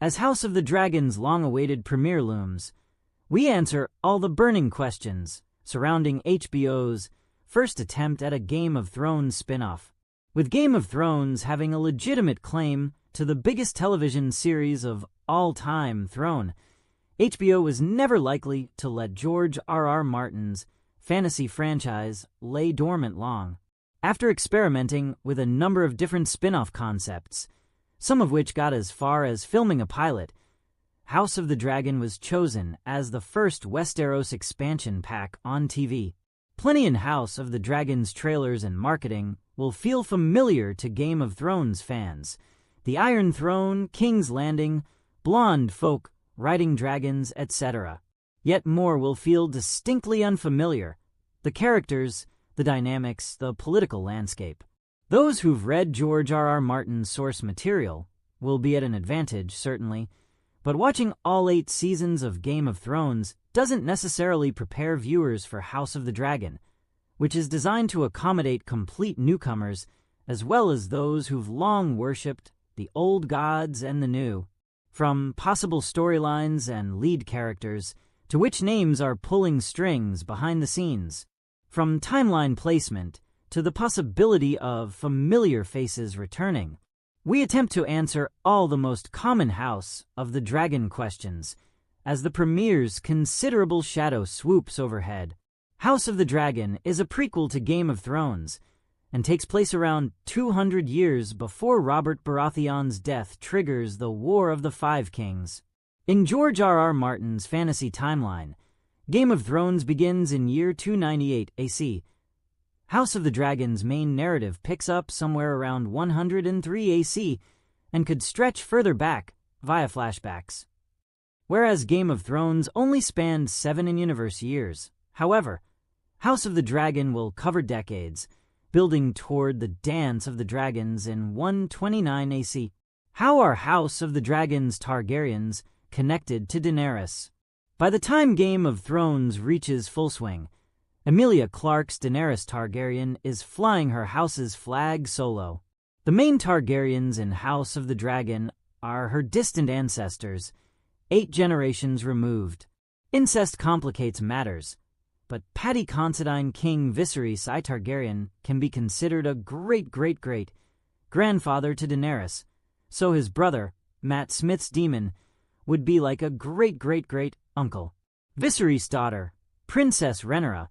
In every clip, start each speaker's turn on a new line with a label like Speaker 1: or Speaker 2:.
Speaker 1: As House of the Dragon's long-awaited premiere looms, we answer all the burning questions surrounding HBO's first attempt at a Game of Thrones spin-off. With Game of Thrones having a legitimate claim to the biggest television series of all time throne, HBO was never likely to let George R.R. Martin's fantasy franchise lay dormant long. After experimenting with a number of different spin-off concepts, some of which got as far as filming a pilot, House of the Dragon was chosen as the first Westeros expansion pack on TV. Plenty in House of the Dragon's trailers and marketing will feel familiar to Game of Thrones fans. The Iron Throne, King's Landing, blonde folk riding dragons, etc. Yet more will feel distinctly unfamiliar. The characters, the dynamics, the political landscape. Those who've read George R.R. Martin's source material will be at an advantage, certainly, but watching all 8 seasons of Game of Thrones doesn't necessarily prepare viewers for House of the Dragon, which is designed to accommodate complete newcomers as well as those who've long worshipped the old gods and the new. From possible storylines and lead characters to which names are pulling strings behind the scenes. From timeline placement to the possibility of familiar faces returning, we attempt to answer all the most common House of the Dragon questions as the premiere's considerable shadow swoops overhead. House of the Dragon is a prequel to Game of Thrones and takes place around 200 years before Robert Baratheon's death triggers the War of the Five Kings. In George R.R. Martin's fantasy timeline, Game of Thrones begins in year 298 AC. House of the Dragon's main narrative picks up somewhere around 103 AC and could stretch further back via flashbacks. Whereas Game of Thrones only spanned 7 in-universe years. However, House of the Dragon will cover decades, building toward the Dance of the Dragons in 129 AC. How are House of the Dragon's Targaryens connected to Daenerys? By the time Game of Thrones reaches full swing, Emilia Clarke's Daenerys Targaryen is flying her house's flag solo. The main Targaryens in House of the Dragon are her distant ancestors, 8 generations removed. Incest complicates matters, but Paddy Considine King Viserys I Targaryen can be considered a great-great-great-grandfather to Daenerys, so his brother, Matt Smith's demon, would be like a great-great-great-uncle. Viserys' daughter, Princess Rhaenyra,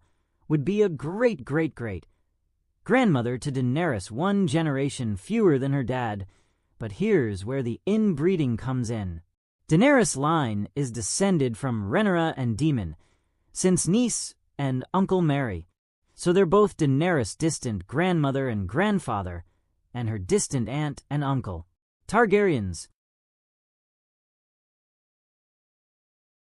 Speaker 1: would be a great-great-great-grandmother to Daenerys 1 generation fewer than her dad, but here's where the inbreeding comes in. Daenerys' line is descended from Rhaenyra and Daemon, since niece and Uncle Mary, so they're both Daenerys' distant grandmother and grandfather, and her distant aunt and uncle. Targaryens,